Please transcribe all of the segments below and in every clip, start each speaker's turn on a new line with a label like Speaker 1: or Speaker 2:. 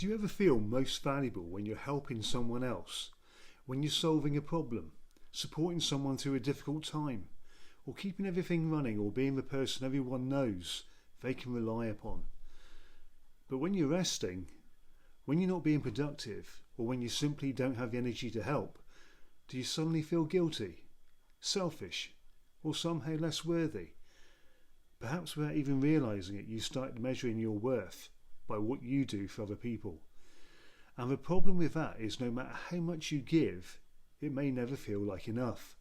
Speaker 1: Do you ever feel most valuable when you're helping someone else? When you're solving a problem, supporting someone through a difficult time, or keeping everything running, or being the person everyone knows they can rely upon? But when you're resting, when you're not being productive, or when you simply don't have the energy to help, do you suddenly feel guilty, selfish, or somehow less worthy? Perhaps without even realising it, you start measuring your worth by what you do for other people. And the problem with that is no matter how much you give, it may never feel like enough.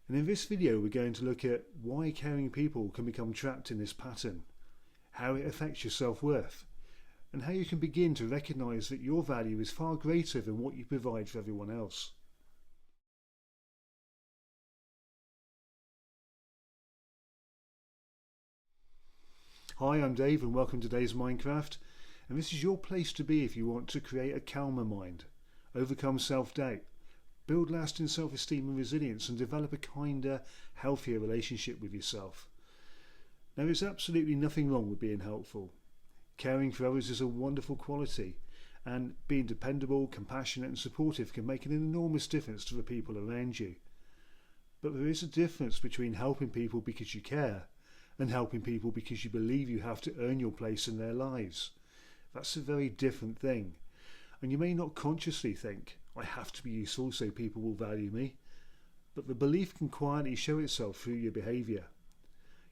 Speaker 1: And in this video we're going to look at why caring people can become trapped in this pattern, how it affects your self-worth, and how you can begin to recognise that your value is far greater than what you provide for everyone else. Hi, I'm Dave and welcome to today's Minecraft, and this is your place to be if you want to create a calmer mind, overcome self-doubt, build lasting self-esteem and resilience, and develop a kinder, healthier relationship with yourself. Now, there's absolutely nothing wrong with being helpful. Caring for others is a wonderful quality, and being dependable, compassionate and supportive can make an enormous difference to the people around you. But there is a difference between helping people because you care and helping people because you believe you have to earn your place in their lives. That's a very different thing. And you may not consciously think, I have to be useful so people will value me, but the belief can quietly show itself through your behaviour.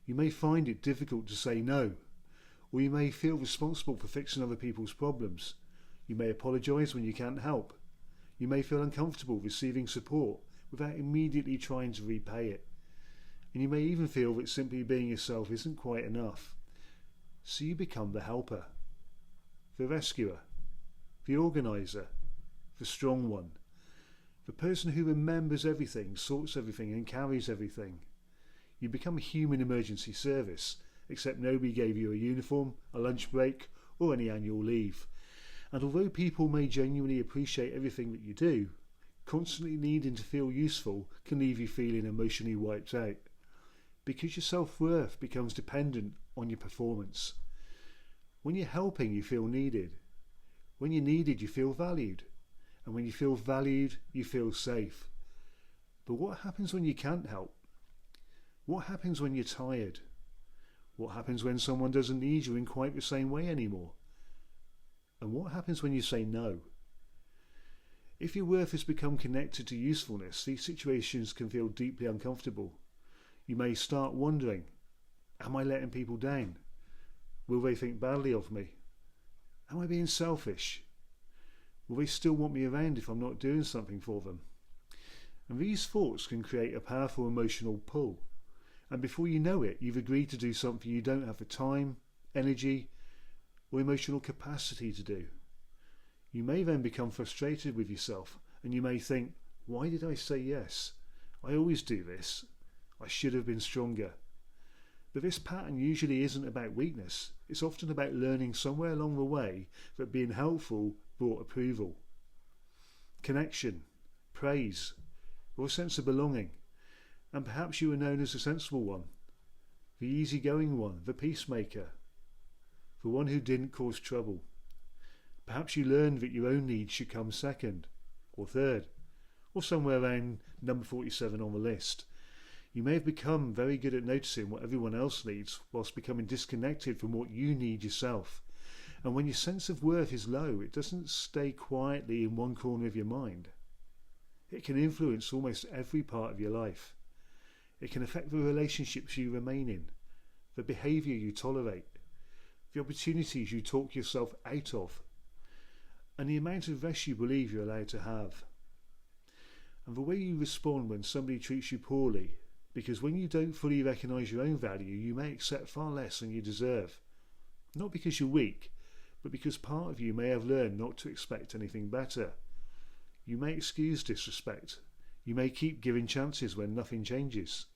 Speaker 1: You may find it difficult to say no, or you may feel responsible for fixing other people's problems. You may apologise when you can't help. You may feel uncomfortable receiving support without immediately trying to repay it. And you may even feel that simply being yourself isn't quite enough. So you become the helper, the rescuer, the organiser, the strong one, the person who remembers everything, sorts everything and carries everything. You become a human emergency service, except nobody gave you a uniform, a lunch break or any annual leave. And although people may genuinely appreciate everything that you do, constantly needing to feel useful can leave you feeling emotionally wiped out, because your self-worth becomes dependent on your performance. When you're helping, you feel needed. When you're needed, you feel valued. And when you feel valued, you feel safe. But what happens when you can't help? What happens when you're tired? What happens when someone doesn't need you in quite the same way anymore? And what happens when you say no? If your worth has become connected to usefulness, these situations can feel deeply uncomfortable. You may start wondering, am I letting people down? Will they think badly of me? Am I being selfish? Will they still want me around if I'm not doing something for them? And these thoughts can create a powerful emotional pull. And before you know it, you've agreed to do something you don't have the time, energy, or emotional capacity to do. You may then become frustrated with yourself, and you may think, why did I say yes? I always do this. I should have been stronger. But this pattern usually isn't about weakness. It's often about learning somewhere along the way that being helpful brought approval, connection, praise, or a sense of belonging. And perhaps you were known as the sensible one, the easygoing one, the peacemaker, the one who didn't cause trouble. Perhaps you learned that your own needs should come second, or third, or somewhere around number 47 on the list. You may have become very good at noticing what everyone else needs whilst becoming disconnected from what you need yourself. And when your sense of worth is low, it doesn't stay quietly in one corner of your mind. It can influence almost every part of your life. It can affect the relationships you remain in, the behaviour you tolerate, the opportunities you talk yourself out of, and the amount of rest you believe you're allowed to have. And the way you respond when somebody treats you poorly, because when you don't fully recognise your own value, you may accept far less than you deserve. Not because you're weak, but because part of you may have learned not to expect anything better. You may excuse disrespect. You may keep giving chances when nothing changes.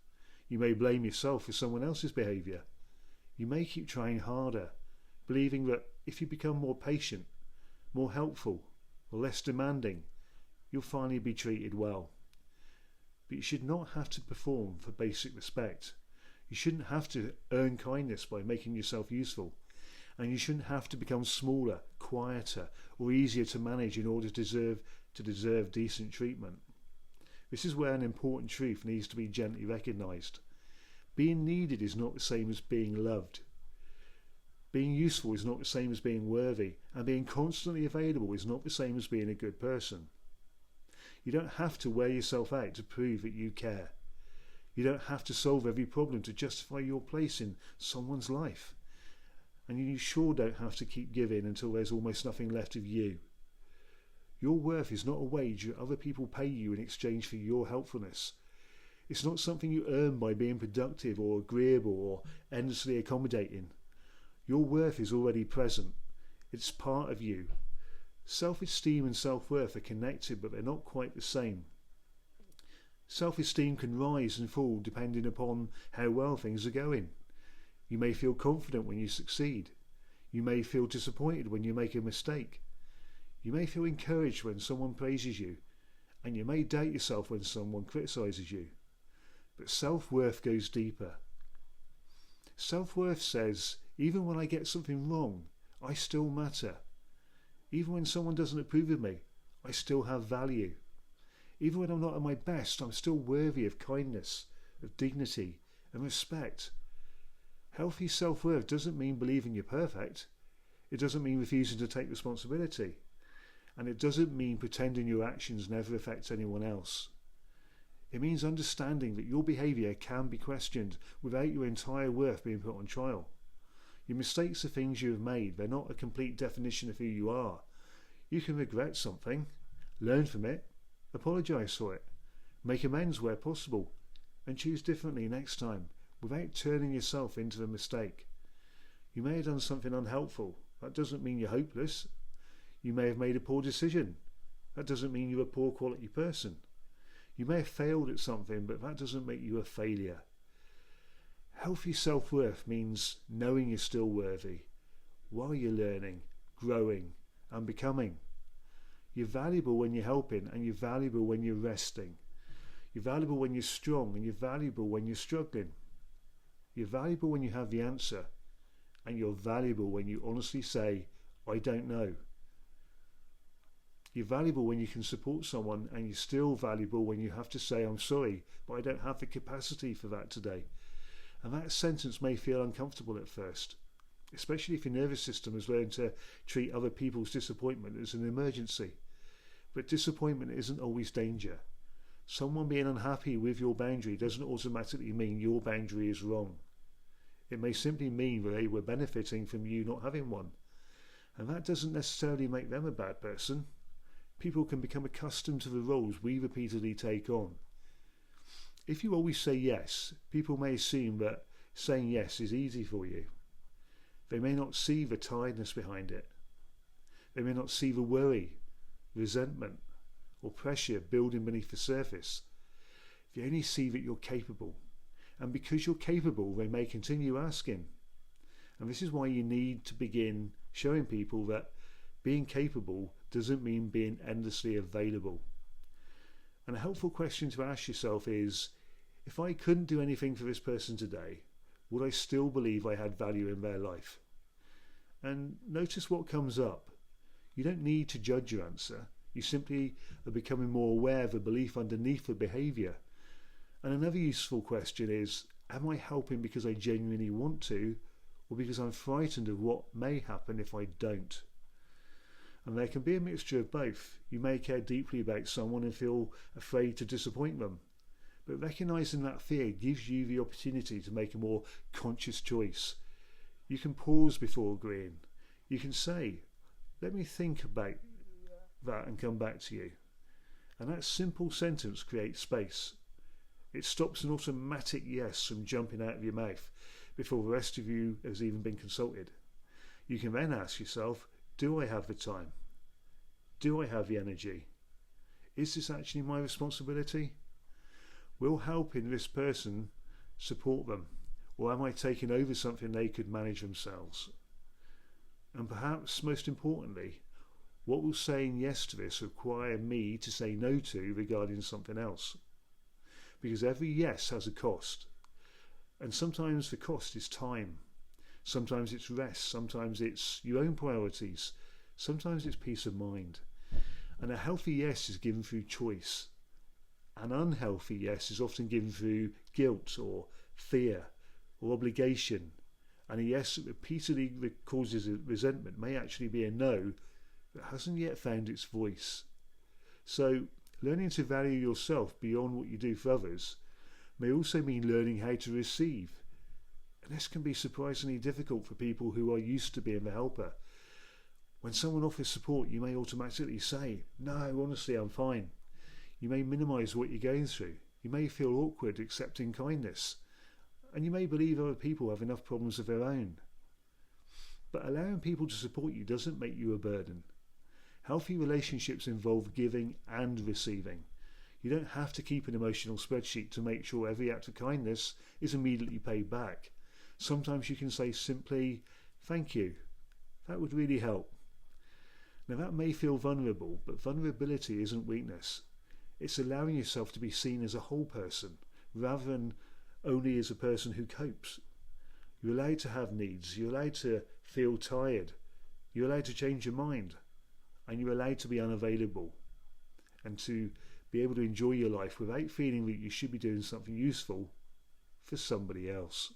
Speaker 1: You may blame yourself for someone else's behaviour. You may keep trying harder, believing that if you become more patient, more helpful, or less demanding, you'll finally be treated well. But you should not have to perform for basic respect. You shouldn't have to earn kindness by making yourself useful. And you shouldn't have to become smaller, quieter or easier to manage in order to deserve decent treatment. This is where an important truth needs to be gently recognised. Being needed is not the same as being loved. Being useful is not the same as being worthy, and being constantly available is not the same as being a good person. You don't have to wear yourself out to prove that you care. You don't have to solve every problem to justify your place in someone's life. And you sure don't have to keep giving until there's almost nothing left of you. Your worth is not a wage that other people pay you in exchange for your helpfulness. It's not something you earn by being productive or agreeable or endlessly accommodating. Your worth is already present. It's part of you. Self-esteem and self-worth are connected, but they're not quite the same. Self-esteem can rise and fall depending upon how well things are going. You may feel confident when you succeed. You may feel disappointed when you make a mistake. You may feel encouraged when someone praises you, and you may doubt yourself when someone criticises you. But self-worth goes deeper. Self-worth says, even when I get something wrong, I still matter. Even when someone doesn't approve of me, I still have value. Even when I'm not at my best, I'm still worthy of kindness, of dignity, and respect. Healthy self-worth doesn't mean believing you're perfect. It doesn't mean refusing to take responsibility. And it doesn't mean pretending your actions never affect anyone else. It means understanding that your behaviour can be questioned without your entire worth being put on trial. Your mistakes are things you have made. They're not a complete definition of who you are. You can regret something, learn from it, apologise for it, make amends where possible, and choose differently next time without turning yourself into the mistake. You may have done something unhelpful. That doesn't mean you're hopeless. You may have made a poor decision. That doesn't mean you're a poor quality person. You may have failed at something, but that doesn't make you a failure. Healthy self-worth means knowing you're still worthy while you're learning, growing, and becoming. You're valuable when you're helping, and you're valuable when you're resting. You're valuable when you're strong, and you're valuable when you're struggling. You're valuable when you have the answer, and you're valuable when you honestly say, I don't know. You're valuable when you can support someone, and you're still valuable when you have to say, I'm sorry, but I don't have the capacity for that today. And that sentence may feel uncomfortable at first, especially if your nervous system has learned to treat other people's disappointment as an emergency. But disappointment isn't always danger. Someone being unhappy with your boundary doesn't automatically mean your boundary is wrong. It may simply mean that they were benefiting from you not having one. And that doesn't necessarily make them a bad person. People can become accustomed to the roles we repeatedly take on. If you always say yes, people may assume that saying yes is easy for you. They may not see the tiredness behind it. They may not see the worry, resentment, or pressure building beneath the surface. They only see that you're capable. And because you're capable, they may continue asking. And this is why you need to begin showing people that being capable doesn't mean being endlessly available. And a helpful question to ask yourself is, if I couldn't do anything for this person today, would I still believe I had value in their life? And notice what comes up. You don't need to judge your answer. You simply are becoming more aware of the belief underneath the behaviour. And another useful question is, am I helping because I genuinely want to, or because I'm frightened of what may happen if I don't? And there can be a mixture of both. You may care deeply about someone and feel afraid to disappoint them. But recognising that fear gives you the opportunity to make a more conscious choice. You can pause before agreeing. You can say, let me think about that and come back to you. And that simple sentence creates space. It stops an automatic yes from jumping out of your mouth before the rest of you has even been consulted. You can then ask yourself, do I have the time? Do I have the energy? Is this actually my responsibility? Will helping this person support them? Or am I taking over something they could manage themselves? And perhaps most importantly, what will saying yes to this require me to say no to regarding something else? Because every yes has a cost. And sometimes the cost is time. Sometimes it's rest. Sometimes it's your own priorities. Sometimes it's peace of mind. And a healthy yes is given through choice. An unhealthy yes is often given through guilt or fear or obligation. And a yes that repeatedly causes resentment may actually be a no that hasn't yet found its voice. So, learning to value yourself beyond what you do for others may also mean learning how to receive. And this can be surprisingly difficult for people who are used to being the helper. When someone offers support, you may automatically say, "No, honestly, I'm fine." You may minimise what you're going through. You may feel awkward accepting kindness. And you may believe other people have enough problems of their own. But allowing people to support you doesn't make you a burden. Healthy relationships involve giving and receiving. You don't have to keep an emotional spreadsheet to make sure every act of kindness is immediately paid back. Sometimes you can say simply, "Thank you. That would really help." Now that may feel vulnerable, but vulnerability isn't weakness. It's allowing yourself to be seen as a whole person, rather than only as a person who copes. You're allowed to have needs, you're allowed to feel tired, you're allowed to change your mind, and you're allowed to be unavailable, and to be able to enjoy your life without feeling that you should be doing something useful for somebody else.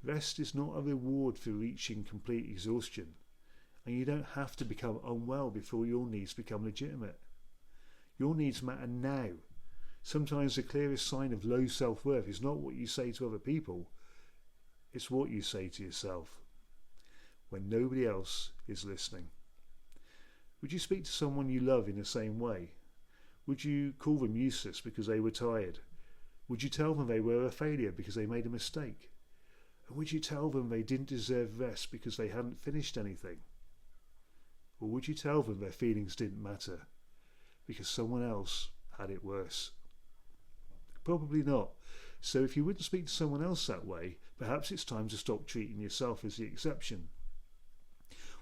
Speaker 1: Rest is not a reward for reaching complete exhaustion, and you don't have to become unwell before your needs become legitimate. Your needs matter now. Sometimes the clearest sign of low self-worth is not what you say to other people, it's what you say to yourself when nobody else is listening. Would you speak to someone you love in the same way? Would you call them useless because they were tired? Would you tell them they were a failure because they made a mistake? And would you tell them they didn't deserve rest because they hadn't finished anything? Or would you tell them their feelings didn't matter because someone else had it worse? Probably not. So if you wouldn't speak to someone else that way, perhaps it's time to stop treating yourself as the exception.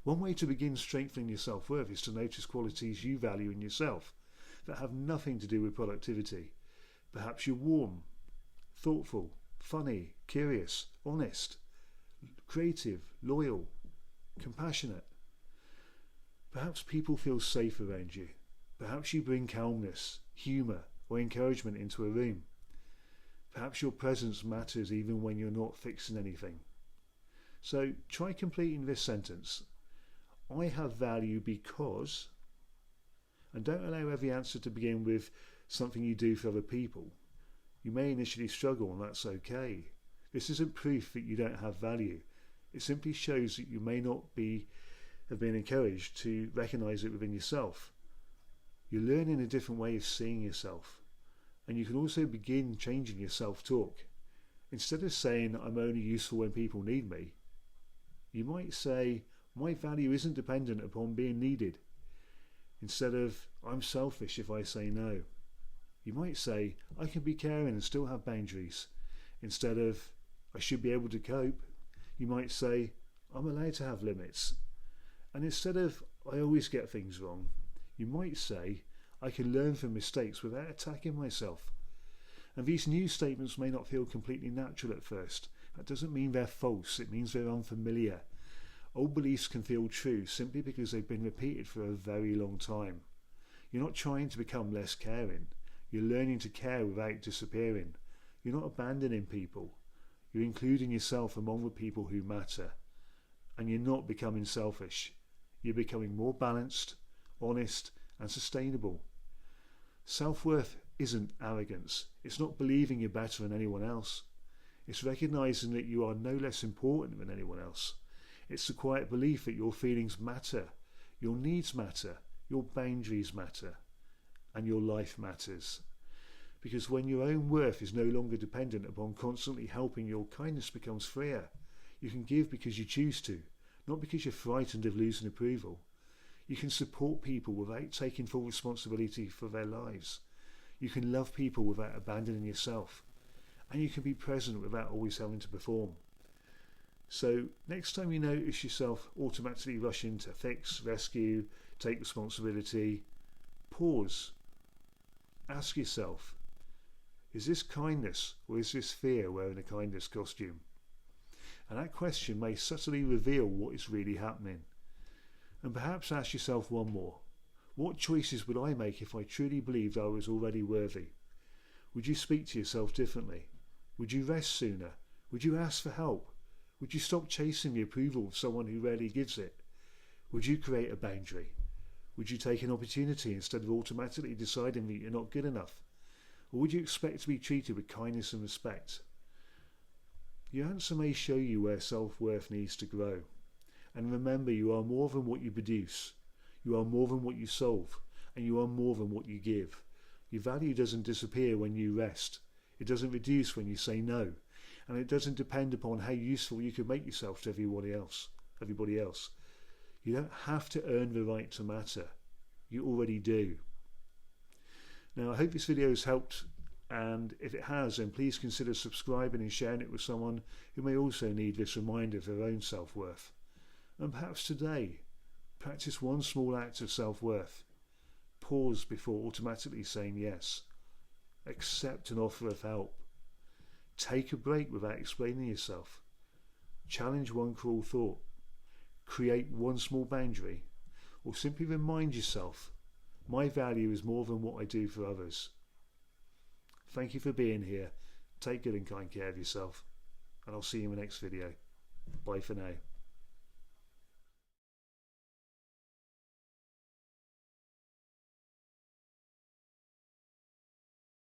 Speaker 1: One way to begin strengthening your self-worth is to notice qualities you value in yourself that have nothing to do with productivity. Perhaps you're warm, thoughtful, funny, curious, honest, creative, loyal, compassionate. Perhaps people feel safe around you. Perhaps you bring calmness, humour, or encouragement into a room. Perhaps your presence matters even when you're not fixing anything. So try completing this sentence. I have value because, and don't allow every answer to begin with something you do for other people. You may initially struggle, and that's okay. This isn't proof that you don't have value. It simply shows that you may not have been encouraged to recognise it within yourself. You're learning a different way of seeing yourself. And you can also begin changing your self-talk. Instead of saying, "I'm only useful when people need me," you might say, "My value isn't dependent upon being needed." Instead of, "I'm selfish if I say no," you might say, "I can be caring and still have boundaries." Instead of, "I should be able to cope," you might say, "I'm allowed to have limits." And instead of, "I always get things wrong," you might say, "I can learn from mistakes without attacking myself." And these new statements may not feel completely natural at first. That doesn't mean they're false, it means they're unfamiliar. Old beliefs can feel true simply because they've been repeated for a very long time. You're not trying to become less caring. You're learning to care without disappearing. You're not abandoning people. You're including yourself among the people who matter. And you're not becoming selfish. You're becoming more balanced, honest, and sustainable. Self-worth isn't arrogance. It's not believing you're better than anyone else. It's recognising that you are no less important than anyone else. It's the quiet belief that your feelings matter, your needs matter, your boundaries matter, and your life matters. Because when your own worth is no longer dependent upon constantly helping, your kindness becomes freer. You can give because you choose to, not because you're frightened of losing approval. You can support people without taking full responsibility for their lives. You can love people without abandoning yourself. And you can be present without always having to perform. So next time you notice yourself automatically rushing to fix, rescue, take responsibility, pause. Ask yourself, is this kindness or is this fear wearing a kindness costume? And that question may subtly reveal what is really happening. And perhaps ask yourself one more. What choices would I make if I truly believed I was already worthy? Would you speak to yourself differently? Would you rest sooner? Would you ask for help? Would you stop chasing the approval of someone who rarely gives it? Would you create a boundary? Would you take an opportunity instead of automatically deciding that you're not good enough? Or would you expect to be treated with kindness and respect? Your answer may show you where self-worth needs to grow. And remember, you are more than what you produce. You are more than what you solve. And you are more than what you give. Your value doesn't disappear when you rest. It doesn't reduce when you say no. And it doesn't depend upon how useful you can make yourself to everybody else. You don't have to earn the right to matter. You already do. Now, I hope this video has helped, and if it has, then please consider subscribing and sharing it with someone who may also need this reminder of their own self-worth. And perhaps today, practice one small act of self-worth. Pause before automatically saying yes. Accept an offer of help. Take a break without explaining yourself. Challenge one cruel thought. Create one small boundary. Or simply remind yourself, my value is more than what I do for others. Thank you for being here. Take good and kind care of yourself. And I'll see you in the next video. Bye for now.